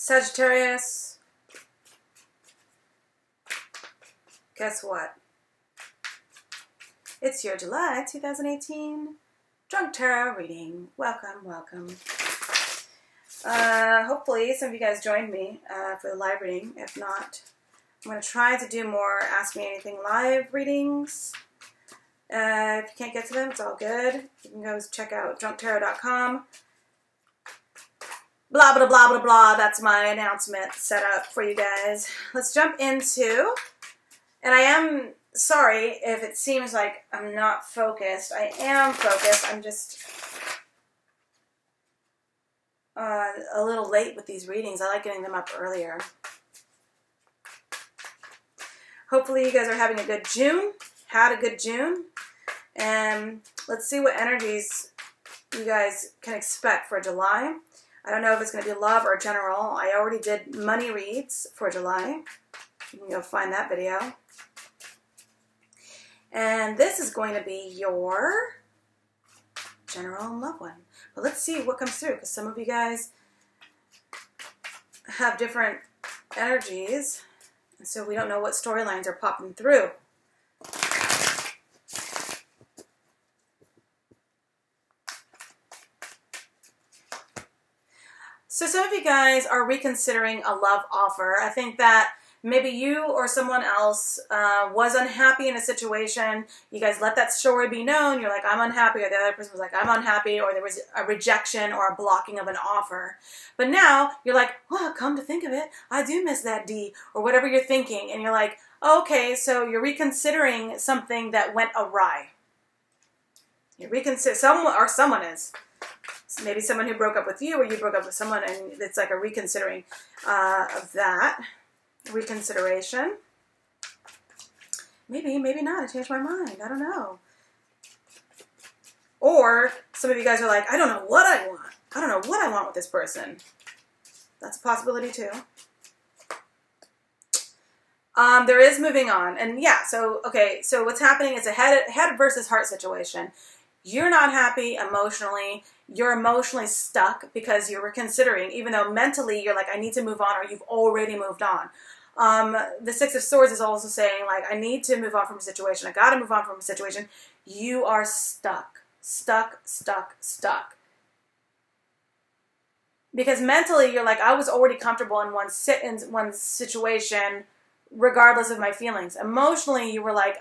Sagittarius, guess what? It's your July 2018 Drunk Tarot reading. Welcome, welcome. Hopefully some of you guys joined me for the live reading. If not, I'm going to try to do more Ask Me Anything live readings. If you can't get to them, it's all good. You can go check out drunktarot.com. Blah, blah, blah, blah, blah. That's my announcement set up for you guys. Let's jump into, and I am sorry if it seems like I'm not focused. I am focused. I'm just a little late with these readings. I like getting them up earlier. Hopefully you guys are having a good June. Had a good June. And let's see what energies you guys can expect for July. I don't know if it's going to be love or general. I already did money reads for July. You can go find that video. And this is going to be your general and love one. But let's see what comes through, because some of you guys have different energies, and so we don't know what storylines are popping through. So some of you guys are reconsidering a love offer. I think that maybe you or someone else was unhappy in a situation. You guys let that story be known. You're like, I'm unhappy, or the other person was like, I'm unhappy, or there was a rejection or a blocking of an offer. But now you're like, well, come to think of it, I do miss that D, or whatever you're thinking. And you're like, okay, so you're reconsidering something that went awry. You reconsider, someone is. Maybe someone who broke up with you, or you broke up with someone, and it's like a reconsidering of that. Reconsideration. Maybe, maybe not. I changed my mind. I don't know. Or some of you guys are like, I don't know what I want. I don't know what I want with this person. That's a possibility too. There is moving on. And yeah, so, okay, so what's happening is a head versus heart situation. You're not happy emotionally. You're emotionally stuck because you're reconsidering, even though mentally you're like, I need to move on, or you've already moved on. The Six of Swords is also saying, like, I need to move on from a situation. I got to move on from a situation. You are stuck. Stuck, stuck, stuck. Because mentally you're like, I was already comfortable in one situation regardless of my feelings. Emotionally you were like,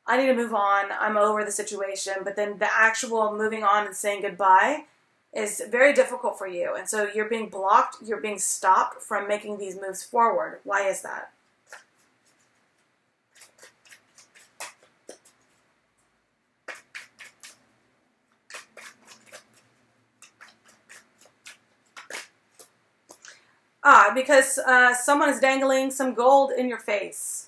I need to move on. I'm over the situation. But then the actual moving on and saying goodbye is very difficult for you. And so you're being blocked. You're being stopped from making these moves forward. Why is that? Because someone is dangling some gold in your face.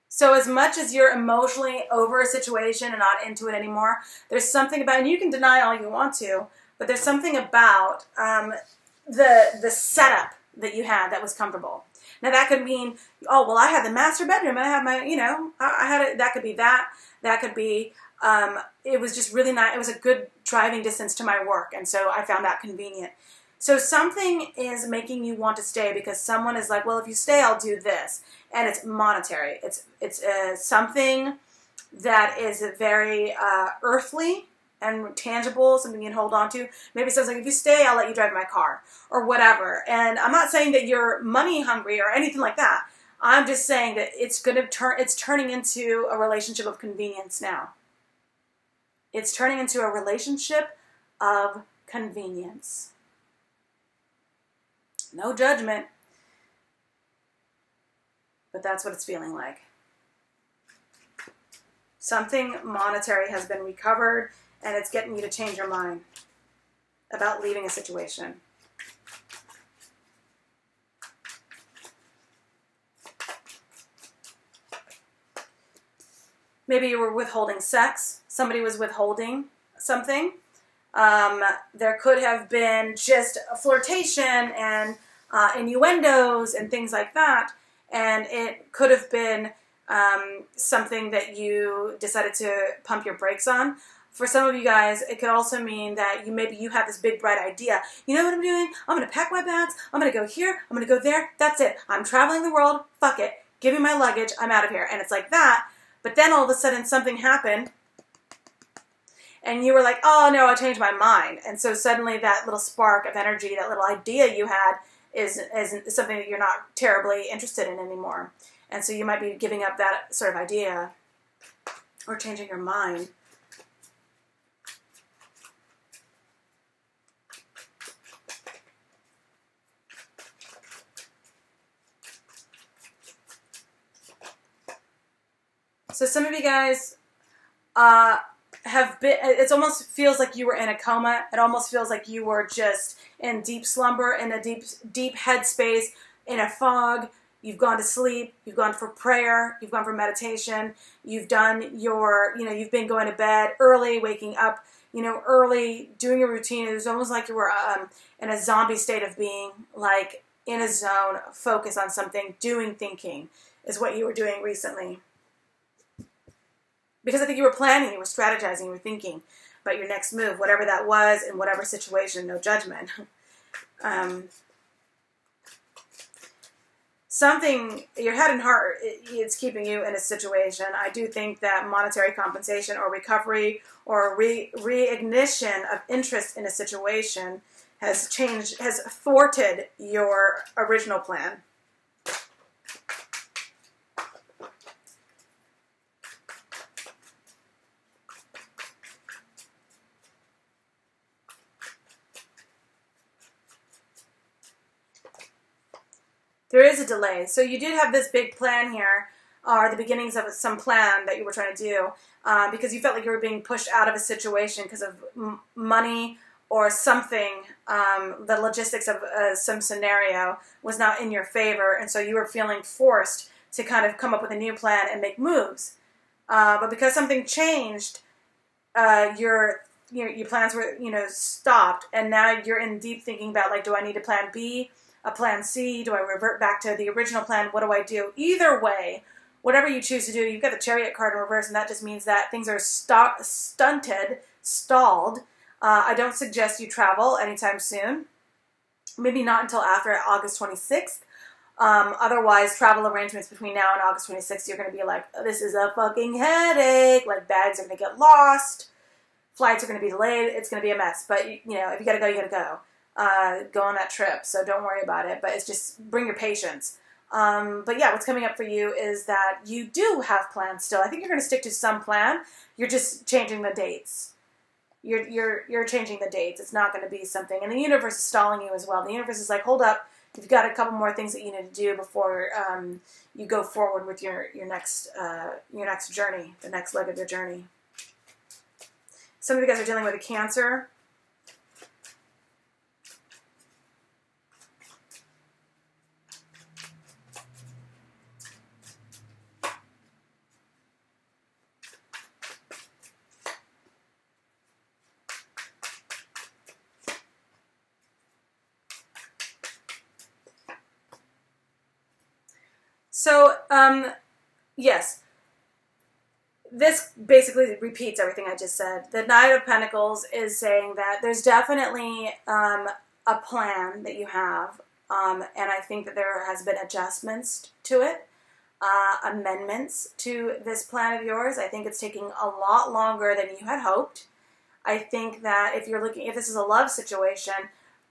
So as much as you're emotionally over a situation and not into it anymore, there's something about, and you can deny all you want to, but there's something about the setup that you had that was comfortable. Now that could mean, oh, well, I had the master bedroom, and I had my, you know, I had it. That could be that. That could be, it was just really nice. It was a good driving distance to my work, and so I found that convenient. So something is making you want to stay because someone is like, well, if you stay, I'll do this. And it's monetary. It's something that is very earthly and tangible, something you can hold on to. Maybe it says, like, if you stay, I'll let you drive my car, or whatever. And I'm not saying that you're money hungry or anything like that. I'm just saying that it's turning into a relationship of convenience now. It's turning into a relationship of convenience. No judgment, but that's what it's feeling like. Something monetary has been recovered, and it's getting you to change your mind about leaving a situation. Maybe you were withholding sex. Somebody was withholding something. There could have been just a flirtation and innuendos and things like that, and it could have been something that you decided to pump your brakes on. For some of you guys, it could also mean that maybe you have this big, bright idea. You know what I'm doing? I'm going to pack my bags. I'm going to go here. I'm going to go there. That's it. I'm traveling the world. Fuck it. Give me my luggage. I'm out of here. And it's like that. But then all of a sudden something happened. And you were like, oh, no, I changed my mind. And so suddenly that little spark of energy, that little idea you had is something that you're not terribly interested in anymore. And so you might be giving up that sort of idea or changing your mind. So some of you guys have been, it almost feels like you were in a coma. It almost feels like you were just in deep slumber, in a deep headspace, in a fog. You've gone to sleep, you've gone for prayer, you've gone for meditation, you've done your, you've been going to bed early, waking up, early, doing your routine. It was almost like you were in a zombie state of being, like in a zone, focus on something, thinking is what you were doing recently. Because I think you were planning, you were strategizing, you were thinking about your next move, whatever that was, in whatever situation, no judgment. Something, your head and heart, it's keeping you in a situation. I do think that monetary compensation or recovery or reignition of interest in a situation has thwarted your original plan. There is a delay. So you did have this big plan here, or the beginnings of some plan that you were trying to do, because you felt like you were being pushed out of a situation because of money or something. The logistics of some scenario was not in your favor, and so you were feeling forced to kind of come up with a new plan and make moves. But because something changed, your plans were stopped, and now you're in deep thinking about, like, do I need a plan B? A plan C? Do I revert back to the original plan? What do I do? Either way, whatever you choose to do, you've got the Chariot card in reverse, and that just means that things are stalled. I don't suggest you travel anytime soon. Maybe not until after August 26th. Otherwise, travel arrangements between now and August 26th, you're going to be like, oh, this is a fucking headache. Like, bags are going to get lost. Flights are going to be delayed. It's going to be a mess. But, if you got to go, you got to go. Go on that trip, so don't worry about it, but it's just bring your patience. But yeah, what's coming up for you is that you do have plans still. I think you're going to stick to some plan. You're just changing the dates. You're changing the dates. It's not going to be something, and the universe is stalling you as well. The universe is like, hold up, you've got a couple more things that you need to do before you go forward with your next journey, the next leg of your journey. Some of you guys are dealing with a Cancer. So, yes, this basically repeats everything I just said. The Knight of Pentacles is saying that there's definitely a plan that you have, and I think that there has been adjustments to it, amendments to this plan of yours. I think it's taking a lot longer than you had hoped. I think that if this is a love situation,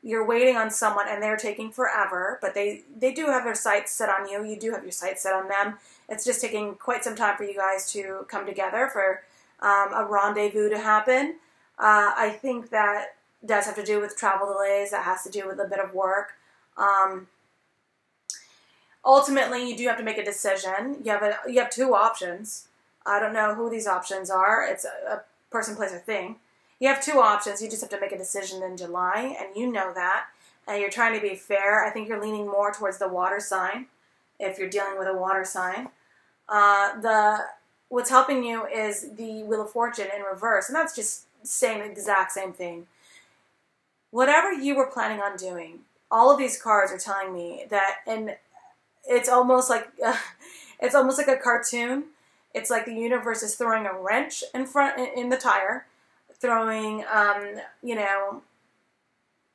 you're waiting on someone and they're taking forever, but they do have their sights set on you. You do have your sights set on them. It's just taking quite some time for you guys to come together, for a rendezvous to happen. I think that does have to do with travel delays. That has to do with a bit of work. Ultimately, you do have to make a decision. You have two options. I don't know who these options are. It's a person, place, or thing. You have two options. You just have to make a decision in July, and you know that. And you're trying to be fair. I think you're leaning more towards the water sign, if you're dealing with a water sign. What's helping you is the Wheel of Fortune in reverse, and that's just saying the exact same thing. Whatever you were planning on doing, all of these cards are telling me that, and it's almost like a cartoon. It's like the universe is throwing a wrench in the tire. throwing, you know,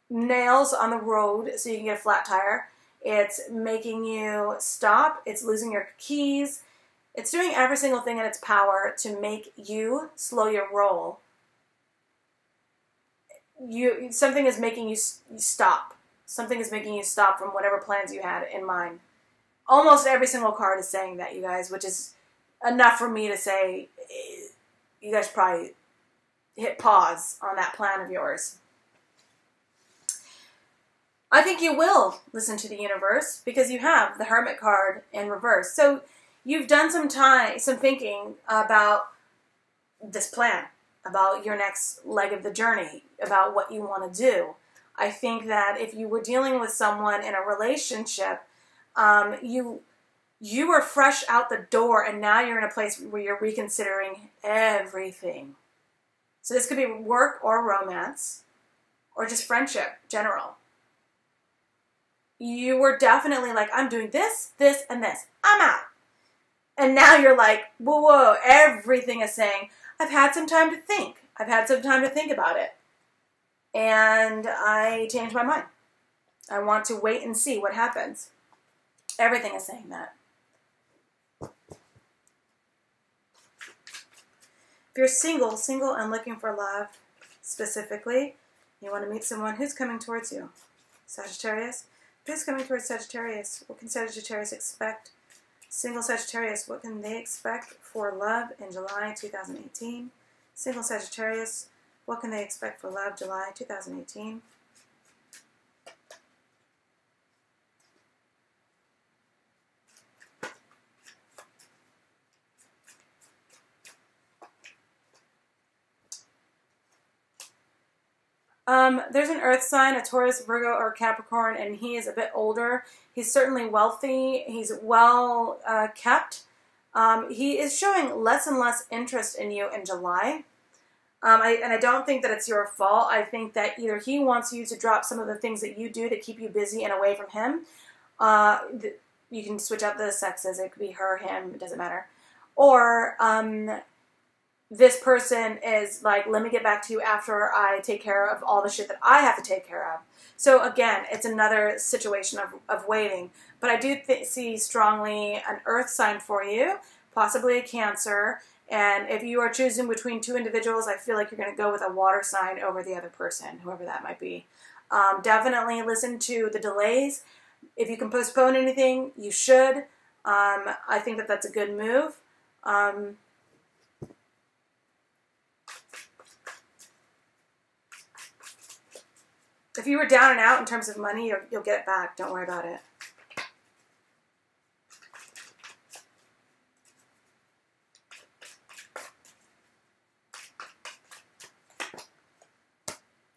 nails on the road so you can get a flat tire. It's making you stop. It's losing your keys. It's doing every single thing in its power to make you slow your roll. Something is making you stop. Something is making you stop from whatever plans you had in mind. Almost every single card is saying that, you guys, which is enough for me to say you guys probably hit pause on that plan of yours. I think you will listen to the universe because you have the Hermit card in reverse. So you've done some thinking about this plan, about your next leg of the journey, about what you want to do. I think that if you were dealing with someone in a relationship, you were fresh out the door and now you're in a place where you're reconsidering everything. So this could be work or romance or just friendship, general. You were definitely like, I'm doing this, this, and this. I'm out. And now you're like, whoa, whoa, everything is saying, I've had some time to think. I've had some time to think about it. And I changed my mind. I want to wait and see what happens. Everything is saying that. If you're single and looking for love, specifically, you want to meet someone who's coming towards you. Sagittarius. Who's coming towards Sagittarius? What can Sagittarius expect? Single Sagittarius, what can they expect for love in July 2018? Single Sagittarius, what can they expect for love July 2018? There's an earth sign, a Taurus, Virgo, or Capricorn, and he is a bit older. He's certainly wealthy. He's well kept. He is showing less and less interest in you in July. And I don't think that it's your fault. I think that either he wants you to drop some of the things that you do to keep you busy and away from him. You can switch out the sexes. It could be her, him, it doesn't matter. Or this person is like, let me get back to you after I take care of all the shit that I have to take care of. So again, it's another situation of waiting. But I do see strongly an earth sign for you, possibly a Cancer. And if you are choosing between two individuals, I feel like you're going to go with a water sign over the other person, whoever that might be. Definitely listen to the delays. If you can postpone anything, you should. I think that that's a good move. If you were down and out in terms of money, you'll get it back. Don't worry about it.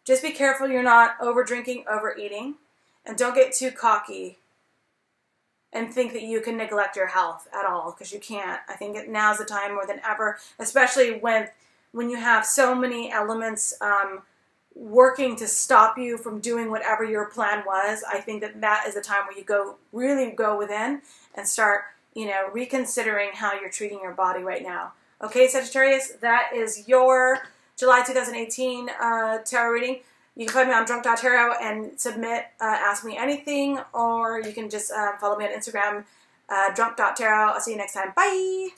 Just be careful you're not over drinking, overeating, and don't get too cocky and think that you can neglect your health at all, because you can't. I think now's the time more than ever, especially when you have so many elements working to stop you from doing whatever your plan was. I think that is the time where you really go within and start, reconsidering how you're treating your body right now. Okay, Sagittarius, that is your July 2018 tarot reading. You can find me on drunk.tarot and submit Ask Me Anything, or you can just follow me on Instagram, drunk.tarot. I'll see you next time. Bye!